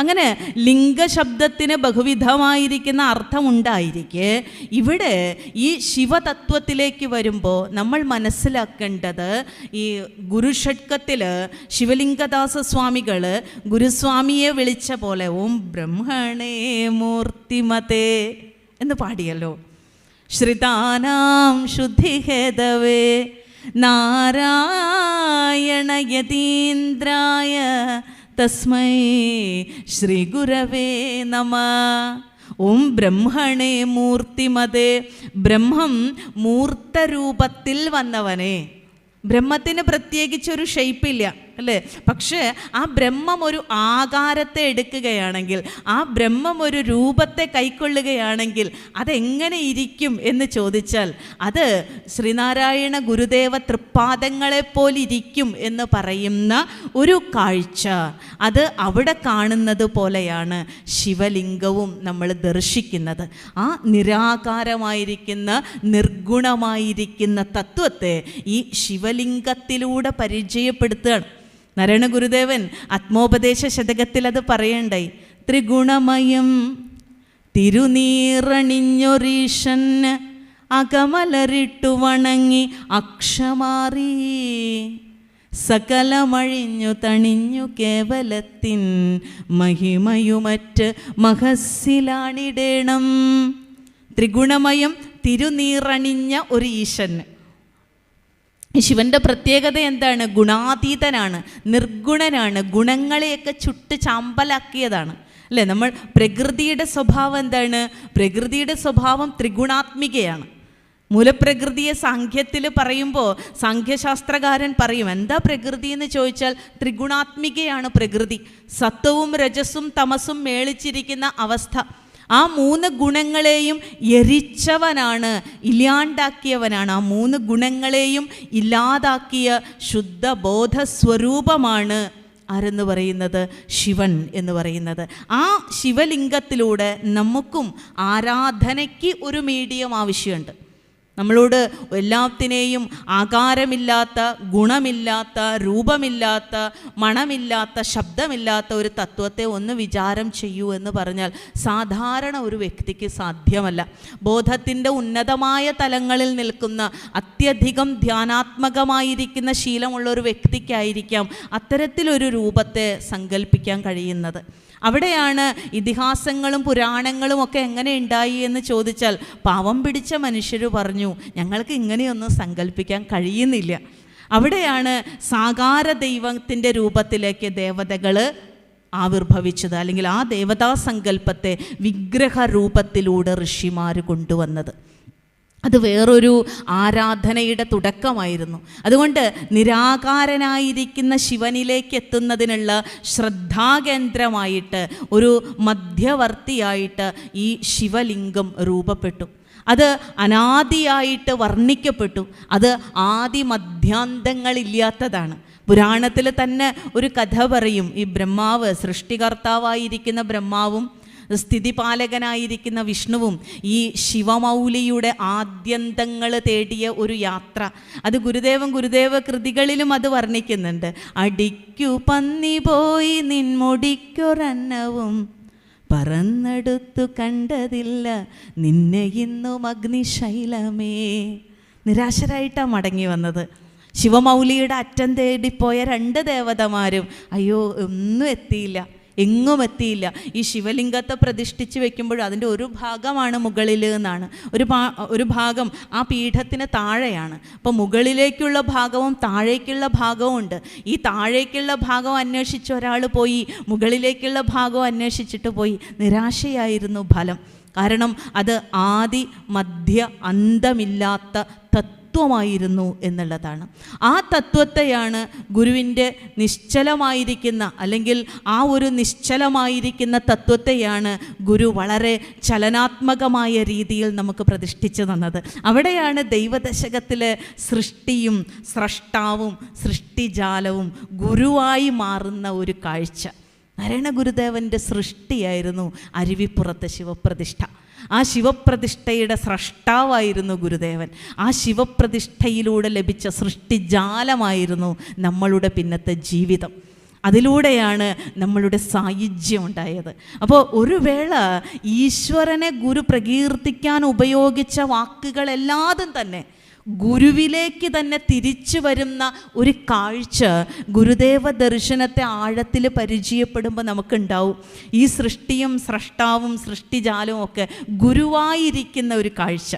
അങ്ങനെ ലിംഗശബ്ദത്തിന് ബഹുവിധമായിരിക്കുന്ന അർത്ഥമുണ്ടായിരിക്കെ ഇവിടെ ഈ ശിവതത്വത്തിലേക്ക് വരുമ്പോൾ നമ്മൾ മനസ്സിലാക്കേണ്ടത്, ഈ ഗുരുഷഡ്കത്തിൽ ശിവലിംഗദാസ സ്വാമികൾ ഗുരുസ്വാമിയെ വിളിച്ച പോലെ ഓം ബ്രഹ്മണേ മൂർത്തിമതേ എന്ന് പാടിയല്ലോ. ശ്രിതാനാം ശുദ്ധിഹേതവേ നാരായണ യതീന്ദ്രായ തസ്മൈ ശ്രീ ഗുരവേ നമഃ. ഓം ബ്രഹ്മണേ മൂർത്തിമതേ, ബ്രഹ്മം മൂർത്തരൂപത്തിൽ വന്നവനെ. ബ്രഹ്മത്തിന് പ്രത്യേകിച്ചൊരു ഷേപ്പില്ല അല്ലേ? പക്ഷേ ആ ബ്രഹ്മം ഒരു ആകാരത്തെ എടുക്കുകയാണെങ്കിൽ, ആ ബ്രഹ്മം ഒരു രൂപത്തെ കൈക്കൊള്ളുകയാണെങ്കിൽ അതെങ്ങനെ ഇരിക്കും എന്ന് ചോദിച്ചാൽ അത് ശ്രീനാരായണ ഗുരുദേവ തൃപ്പാദങ്ങളെപ്പോലിരിക്കും എന്ന് പറയുന്ന ഒരു കാഴ്ച, അത് അവിടെ കാണുന്നത് പോലെയാണ് ശിവലിംഗവും നമ്മൾ ദർശിക്കുന്നത്. ആ നിരാകാരമായിരിക്കുന്ന നിർഗുണമായിരിക്കുന്ന തത്വത്തെ ഈ ശിവലിംഗത്തിലൂടെ പരിചയപ്പെടുത്തുകയാണ്. നാരായണ ഗുരുദേവൻ ആത്മോപദേശ ശതകത്തിൽ അത് പറയണ്ടായി. ത്രിഗുണമയം തിരുനീറണിഞ്ഞൊരീശൻ അകമലരിട്ടു വണങ്ങി അക്ഷമാറി സകലമഴിഞ്ഞു തണിഞ്ഞു കേവലത്തിൻ മഹിമയുമറ്റ് മഹസ്സിലാണിടേണം. ത്രിഗുണമയം തിരുനീറണിഞ്ഞ ഒരു ഈശൻ. ശിവൻ്റെ പ്രത്യേകത എന്താണ്? ഗുണാതീതനാണ്, നിർഗുണനാണ്, ഗുണങ്ങളെയൊക്കെ ചുട്ട് ചാമ്പലാക്കിയതാണ് അല്ലേ? നമ്മൾ പ്രകൃതിയുടെ സ്വഭാവം എന്താണ്? പ്രകൃതിയുടെ സ്വഭാവം ത്രിഗുണാത്മികയാണ്. മൂലപ്രകൃതിയെ സാഖ്യത്തിൽ പറയുമ്പോൾ സാഖ്യശാസ്ത്രകാരൻ പറയും, എന്താ പ്രകൃതി എന്ന് ചോദിച്ചാൽ ത്രിഗുണാത്മികയാണ് പ്രകൃതി. സത്വവും രജസും തമസും മേളിച്ചിരിക്കുന്ന അവസ്ഥ. ആ മൂന്ന് ഗുണങ്ങളെയും എരിച്ചവനാണ്, ഇല്ലാണ്ടാക്കിയവനാണ്. ആ മൂന്ന് ഗുണങ്ങളെയും ഇല്ലാതാക്കിയ ശുദ്ധബോധസ്വരൂപമാണ് ആരെന്ന് പറയുന്നത്? ശിവൻ എന്ന് പറയുന്നത്. ആ ശിവലിംഗത്തിലൂടെ നമുക്കും ആരാധനയ്ക്ക് ഒരു മീഡിയം ആവശ്യമുണ്ട്. നമ്മളോട് എല്ലാത്തിനെയും ആകാരമില്ലാത്ത, ഗുണമില്ലാത്ത, രൂപമില്ലാത്ത, മണമില്ലാത്ത, ശബ്ദമില്ലാത്ത ഒരു തത്വത്തെ ഒന്ന് വിചാരം ചെയ്യൂ എന്ന് പറഞ്ഞാൽ സാധാരണ ഒരു വ്യക്തിക്ക് സാധ്യമല്ല. ബോധത്തിൻ്റെ ഉന്നതമായ തലങ്ങളിൽ നിൽക്കുന്ന, അത്യധികം ധ്യാനാത്മകമായിരിക്കുന്ന ശീലമുള്ള ഒരു വ്യക്തിക്കായിരിക്കാം അത്തരത്തിലൊരു രൂപത്തെ സങ്കല്പിക്കാൻ കഴിയുന്നത്. അവിടെയാണ് ഇതിഹാസങ്ങളും പുരാണങ്ങളും ഒക്കെ എങ്ങനെ ഉണ്ടായി എന്ന് ചോദിച്ചാൽ പാവം പിടിച്ച മനുഷ്യർ പറഞ്ഞു, ഞങ്ങൾക്ക് ഇങ്ങനെയൊന്നും സങ്കല്പിക്കാൻ കഴിയുന്നില്ല. അവിടെയാണ് സാകാര ദൈവത്തിൻ്റെ രൂപത്തിലേക്ക് ദേവതകൾ ആവിർഭവിച്ചത്, അല്ലെങ്കിൽ ആ ദേവതാസങ്കല്പത്തെ വിഗ്രഹ രൂപത്തിലൂടെ ഋഷിമാർ കൊണ്ടുവന്നത്. അത് വേറൊരു ആരാധനയുടെ തുടക്കമായിരുന്നു. അതുകൊണ്ട് നിരാകാരനായിരിക്കുന്ന ശിവനിലേക്ക് എത്തുന്നതിനുള്ള ശ്രദ്ധാകേന്ദ്രമായിട്ട് ഒരു മധ്യവർത്തിയായിട്ട് ഈ ശിവലിംഗം രൂപപ്പെട്ടു. അത് അനാദിയായിട്ട് വർണ്ണിക്കപ്പെട്ടു. അത് ആദി മധ്യാന്തങ്ങളില്ലാത്തതാണ്. പുരാണത്തിൽ തന്നെ ഒരു കഥ പറയും. ഈ ബ്രഹ്മാവ്, സൃഷ്ടികർത്താവായിരിക്കുന്ന ബ്രഹ്മാവും സ്ഥിതിപാലകനായിരിക്കുന്ന വിഷ്ണുവും ഈ ശിവമൗലിയുടെ ആദ്യന്തങ്ങൾ തേടിയ ഒരു യാത്ര. അത് ഗുരുദേവ കൃതികളിലും അത് വർണ്ണിക്കുന്നുണ്ട്. അടിക്കു പന്നി പോയി നിൻമുടിക്കൊരന്നവും പറന്നെടുത്തു കണ്ടതില്ല നിന്നെ ഇന്നും അഗ്നിശൈലമേ. നിരാശരായിട്ടാണ് മടങ്ങി വന്നത്. ശിവമൗലിയുടെ അറ്റം തേടിപ്പോയ 2 ദേവതമാരും അയ്യോ ഒന്നും എത്തിയില്ല, എങ്ങും എത്തിയില്ല. ഈ ശിവലിംഗത്തെ പ്രതിഷ്ഠിച്ച് വെക്കുമ്പോൾ അതിൻ്റെ ഒരു ഭാഗമാണ് മുകളിൽ എന്നാണ്, ഒരു ഭാഗം ആ പീഠത്തിന് താഴെയാണ്. അപ്പോൾ മുകളിലേക്കുള്ള ഭാഗവും താഴേക്കുള്ള ഭാഗവും ഉണ്ട്. ഈ താഴേക്കുള്ള ഭാഗം അന്വേഷിച്ച് ഒരാൾ പോയി, മുകളിലേക്കുള്ള ഭാഗവും അന്വേഷിച്ചിട്ട് പോയി. നിരാശയായിരുന്നു ഫലം. കാരണം അത് ആദി മധ്യ അന്തമില്ലാത്ത തത്വമായിരുന്നു എന്നുള്ളതാണ്. ആ തത്വത്തെയാണ് ഗുരുവിൻ്റെ നിശ്ചലമായിരിക്കുന്ന, അല്ലെങ്കിൽ ആ ഒരു നിശ്ചലമായിരിക്കുന്ന തത്വത്തെയാണ് ഗുരു വളരെ ചലനാത്മകമായ രീതിയിൽ നമുക്ക് പ്രതിഷ്ഠിച്ചു തന്നത്. അവിടെയാണ് ദൈവദശകത്തിലെ സൃഷ്ടിയും സ്രഷ്ടാവും സൃഷ്ടിജാലവും ഗുരുവായി മാറുന്ന ഒരു കാഴ്ച. നാരായണ ഗുരുദേവൻ്റെ സൃഷ്ടിയായിരുന്നു അരുവിപ്പുറത്തെ ശിവപ്രതിഷ്ഠ. ആ ശിവപ്രതിഷ്ഠയുടെ സ്രഷ്ടാവായിരുന്നു ഗുരുദേവൻ. ആ ശിവപ്രതിഷ്ഠയിലൂടെ ലഭിച്ച സൃഷ്ടിജാലമായിരുന്നു നമ്മളുടെ പിന്നത്തെ ജീവിതം. അതിലൂടെയാണ് നമ്മളുടെ സായുജ്യം ഉണ്ടായത്. അപ്പോൾ ഒരു വേള ഈശ്വരനെ ഗുരു പ്രകീർത്തിക്കാൻ ഉപയോഗിച്ച വാക്കുകളെല്ലാതും തന്നെ ഗുരുവിലേക്ക് തന്നെ തിരിച്ചു വരുന്ന ഒരു കാഴ്ച ഗുരുദേവ ദർശനത്തെ ആഴത്തിൽ പരിചയപ്പെടുമ്പോൾ നമുക്കുണ്ടാവും. ഈ സൃഷ്ടിയും സ്രഷ്ടാവും സൃഷ്ടിജാലവും ഒക്കെ ഗുരുവായിരിക്കുന്ന ഒരു കാഴ്ച.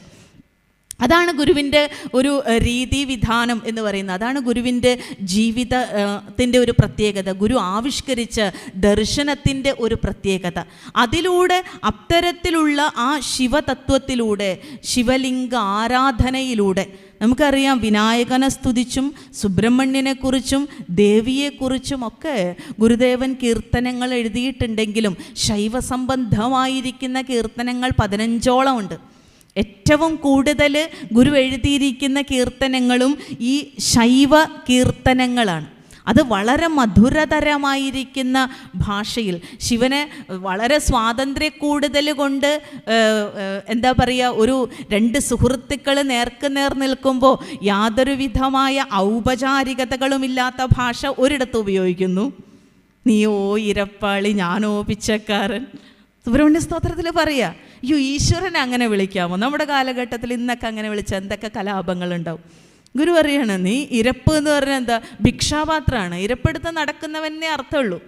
അതാണ് ഗുരുവിൻ്റെ ഒരു രീതിവിധാനം എന്ന് പറയുന്നത്. അതാണ് ഗുരുവിൻ്റെ ജീവിതത്തിൻ്റെ ഒരു പ്രത്യേകത, ഗുരു ആവിഷ്കരിച്ച ദർശനത്തിൻ്റെ ഒരു പ്രത്യേകത. അതിലൂടെ അത്തരത്തിലുള്ള ആ ശിവതത്വത്തിലൂടെ, ശിവലിംഗ ആരാധനയിലൂടെ നമുക്കറിയാം, വിനായകനെ സ്തുതിച്ചും സുബ്രഹ്മണ്യനെക്കുറിച്ചും ദേവിയെക്കുറിച്ചും ഒക്കെ ഗുരുദേവൻ കീർത്തനങ്ങൾ എഴുതിയിട്ടുണ്ടെങ്കിലും ശൈവസംബന്ധമായിരിക്കുന്ന കീർത്തനങ്ങൾ 15ഓളം ഉണ്ട്. ഏറ്റവും കൂടുതൽ ഗുരു എഴുതിയിരിക്കുന്ന കീർത്തനങ്ങളും ഈ ശൈവ കീർത്തനങ്ങളാണ്. അത് വളരെ മധുരതരമായിരിക്കുന്ന ഭാഷയിൽ ശിവനെ വളരെ സ്വാതന്ത്ര്യ കൂടുതൽ കൊണ്ട് എന്താ പറയുക, ഒരു 2 സുഹൃത്തുക്കൾ നേർക്കുനേർ നിൽക്കുമ്പോൾ യാതൊരു വിധമായ ഔപചാരികതകളുമില്ലാത്ത ഭാഷ ഒരിടത്ത് ഉപയോഗിക്കുന്നു. നീയോ ഇരപ്പാളി, ഞാനോ പിച്ചക്കാരൻ. സുബ്രഹ്മണ്യ സ്തോത്രത്തിൽ പറയുക, അയ്യോ ഈശ്വരനെ അങ്ങനെ വിളിക്കാമോ? നമ്മുടെ കാലഘട്ടത്തിൽ ഇന്നൊക്കെ അങ്ങനെ വിളിച്ച എന്തൊക്കെ കലാപങ്ങളുണ്ടാവും. ഗുരു പറയാണ്, നീ ഇരപ്പ് എന്ന് പറഞ്ഞാൽ എന്താ? ഭിക്ഷാപാത്രമാണ്. ഇരപ്പെടുത്ത് നടക്കുന്നവനെ അർത്ഥമുള്ളൂ.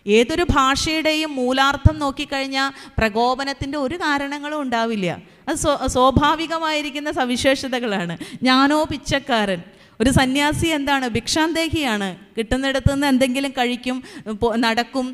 ഏതൊരു ഭാഷയുടെയും മൂലാർത്ഥം നോക്കിക്കഴിഞ്ഞാൽ പ്രകോപനത്തിൻ്റെ ഒരു കാരണങ്ങളും ഉണ്ടാവില്ല. അത് സ്വാഭാവികമായിരിക്കുന്ന സവിശേഷതകളാണ്. ഞാനോ പിച്ചക്കാരൻ. ഒരു സന്യാസി എന്താണ്? ഭിക്ഷാന്തേഹിയാണ്. കിട്ടുന്നിടത്ത് നിന്ന് എന്തെങ്കിലും കഴിക്കും, നടക്കും,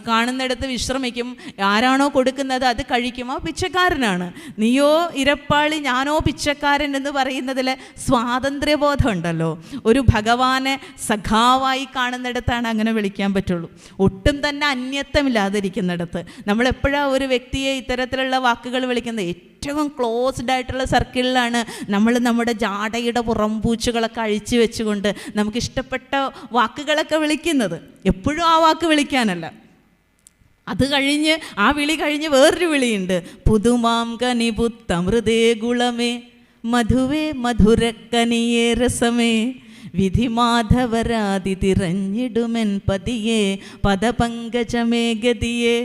കാണുന്നിടത്ത് വിശ്രമിക്കും, ആരാണോ കൊടുക്കുന്നത് അത് കഴിക്കും. ആ പിച്ചക്കാരനാണ്. നീയോ ഇരപ്പാളി, ഞാനോ പിച്ചക്കാരൻ എന്ന് പറയുന്നതിൽ സ്വാതന്ത്ര്യബോധം ഉണ്ടല്ലോ. ഒരു ഭഗവാനെ സഖാവായി കാണുന്നിടത്താണ് അങ്ങനെ വിളിക്കാൻ പറ്റുള്ളൂ. ഒട്ടും തന്നെ അന്യത്വമില്ലാതിരിക്കുന്നിടത്ത് നമ്മളെപ്പോഴാണ് ഒരു വ്യക്തിയെ ഇത്തരത്തിലുള്ള വാക്കുകൾ വിളിക്കുന്നത്? ഏറ്റവും ക്ലോസ്ഡ് ആയിട്ടുള്ള സർക്കിളിലാണ് നമ്മൾ നമ്മുടെ ജാടയുടെ പുറംപൂച്ചുകളൊക്കെ അഴിച്ചു വെച്ചുകൊണ്ട് നമുക്കിഷ്ടപ്പെട്ട വാക്കുകളൊക്കെ വിളിക്കുന്നത്. എപ്പോഴും ആ വാക്ക് വിളിക്കാനല്ല. അത് കഴിഞ്ഞ്, ആ വിളി കഴിഞ്ഞ് വേറൊരു വിളിയുണ്ട്. പുതുമാം കനി പുത്തമൃതേ ഗുളമേ മധുവേ മധുരക്കനിയേ രസമേ വിധി മാധവരാതി തിരഞ്ഞിടുമെൻ പതിയെ പദപങ്കജമേ ഗതിയെ.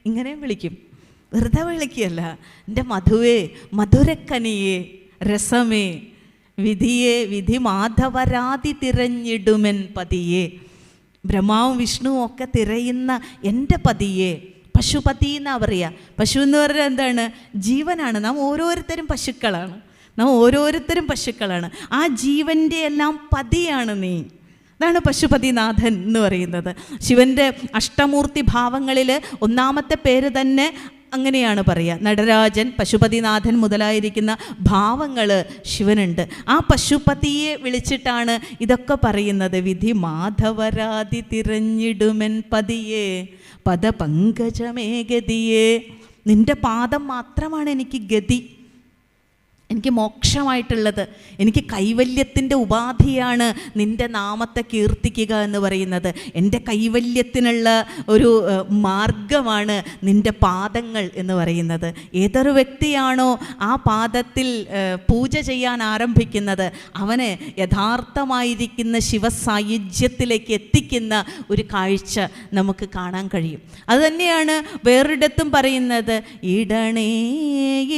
ഇങ്ങനെയും വിളിക്കും. വെറുതെ വിളിക്കുകയല്ല. എൻ്റെ മധുവേ മധുരക്കനിയെ രസമേ വിധിയെ വിധി മാധവരാതി തിരഞ്ഞിടുമെൻ പതിയെ. ബ്രഹ്മാവും വിഷ്ണുവും ഒക്കെ തിരയുന്ന എൻ്റെ പതിയെ. പശുപതി എന്നാ പറയുക. പശു എന്ന് പറഞ്ഞാൽ എന്താണ്? ജീവനാണ്. നാം ഓരോരുത്തരും പശുക്കളാണ്. ആ ജീവൻ്റെ എല്ലാം പതിയാണ് നീ. അതാണ് പശുപതിനാഥൻ എന്ന് പറയുന്നത്. ശിവൻ്റെ അഷ്ടമൂർത്തി ഭാവങ്ങളിൽ ഒന്നാമത്തെ പേര് തന്നെ അങ്ങനെയാണ് പറയുക. നടരാജൻ, പശുപതിനാഥൻ മുതലായിരിക്കുന്ന ഭാവങ്ങൾ ശിവനുണ്ട്. ആ പശുപതിയെ വിളിച്ചിട്ടാണ് ഇതൊക്കെ പറയുന്നത്. വിധി മാധവരാതി തിരഞ്ഞിടുമെൻ പതിയെ പദപങ്കജമേ ഗതിയെ. നിൻ്റെ പാദം മാത്രമാണ് എനിക്ക് ഗതി, എനിക്ക് മോക്ഷമായിട്ടുള്ളത്. എനിക്ക് കൈവല്യത്തിൻ്റെ ഉപാധിയാണ് നിൻ്റെ നാമത്തെ കീർത്തിക്കുക എന്ന് പറയുന്നത്. എൻ്റെ കൈവല്യത്തിനുള്ള ഒരു മാർഗമാണ് നിൻ്റെ പാദങ്ങൾ എന്ന് പറയുന്നത്. ഏതൊരു വ്യക്തിയാണോ ആ പാദത്തിൽ പൂജ ചെയ്യാൻ ആരംഭിക്കുന്നത് അവന് യഥാർത്ഥമായിരിക്കുന്ന ശിവസായുജ്യത്തിലേക്ക് എത്തിക്കുന്ന ഒരു കാഴ്ച നമുക്ക് കാണാൻ കഴിയും. അതുതന്നെയാണ് വേറൊരിടത്തും പറയുന്നത്. ഇടണേ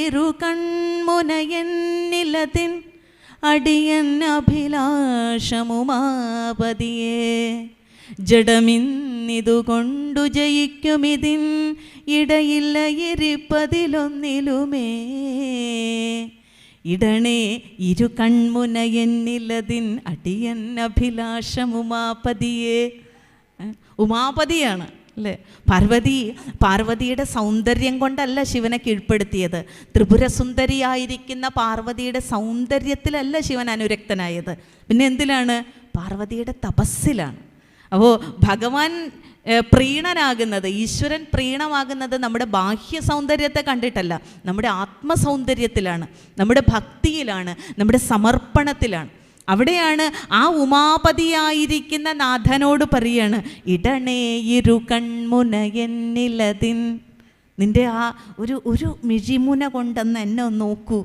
ഇരു കൺമുനയ എന്നിലതിൻ അടിയൻ അഭിലാഷമുമാപതിയെ ജഡമിന്നിതുകൊണ്ടു ജയിക്കുമിതിൻ ഇടയില്ല ഇരിപ്പതിലൊന്നിലുമേ. ഇടണേ ഇരു കൺമുന എന്നിലതിൻ അടിയൻ അഭിലാഷമുമാപതിയെ. ഉമാപതിയാണ് അല്ലേ? പാർവതിയുടെ സൗന്ദര്യം കൊണ്ടല്ല ശിവനെ കീഴ്പ്പെടുത്തിയത്. ത്രിപുരസുന്ദരിയായിരിക്കുന്ന പാർവതിയുടെ സൗന്ദര്യത്തിലല്ല ശിവൻ അനുരക്തനായത്. പിന്നെ എന്തിലാണ്? പാർവതിയുടെ തപസ്സിലാണ്. അപ്പോൾ ഭഗവാൻ പ്രീണനാകുന്നത്, ഈശ്വരൻ പ്രീണമാകുന്നത് നമ്മുടെ ബാഹ്യ സൗന്ദര്യത്തെ കണ്ടിട്ടല്ല, നമ്മുടെ ആത്മസൗന്ദര്യത്തിലാണ്, നമ്മുടെ ഭക്തിയിലാണ്, നമ്മുടെ സമർപ്പണത്തിലാണ്. അവിടെയാണ് ആ ഉമാപതിയായിരിക്കുന്ന നാഥനോട് പറയാണ്, ഇടണേ ഇരു കൺമുന എന്നിലതിൻ. നിൻ്റെ ആ ഒരു മിഴിമുന കൊണ്ടെന്ന് എന്നെ ഒന്ന് നോക്കൂ,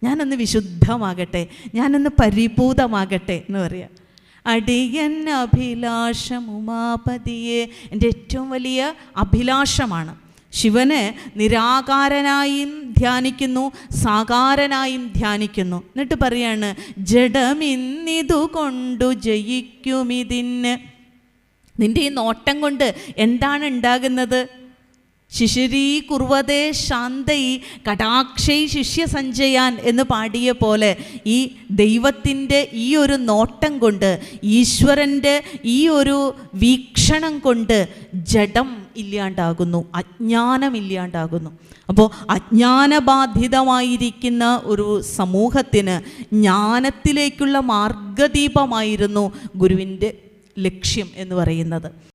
ഞാനൊന്ന് വിശുദ്ധമാകട്ടെ, ഞാനൊന്ന് പരിപൂതമാകട്ടെ എന്ന് പറയാം. അടിയൻ അഭിലാഷം ഉമാപതിയെ. എൻ്റെ ഏറ്റവും വലിയ അഭിലാഷമാണ്. ശിവന് നിരാകാരനായും ധ്യാനിക്കുന്നു, സാകാരനായും ധ്യാനിക്കുന്നു. എന്നിട്ട് പറയാണ്, ജഡമിന്നിതുകൊണ്ടു ജയിക്കുമിതിന്. നിൻ്റെ ഈ നോട്ടം കൊണ്ട് എന്താണ് ഉണ്ടാകുന്നത്? ശിശിരീ കുർവതേ ശാന്തൈ കടാക്ഷൈ ശിഷ്യ സഞ്ജയാൻ എന്ന് പാടിയ പോലെ ഈ ദൈവത്തിൻ്റെ ഈ ഒരു നോട്ടം കൊണ്ട്, ഈശ്വരൻ്റെ ഈ ഒരു വീക്ഷണം കൊണ്ട് ജഡം ഇല്ലാണ്ടാകുന്നു, അജ്ഞാനം ഇല്ലാണ്ടാകുന്നു. അപ്പോൾ അജ്ഞാനബാധിതമായിരിക്കുന്ന ഒരു സമൂഹത്തിന് ജ്ഞാനത്തിലേക്കുള്ള മാർഗദീപമായിരുന്നു ഗുരുവിൻ്റെ ലക്ഷ്യം എന്ന് പറയുന്നത്.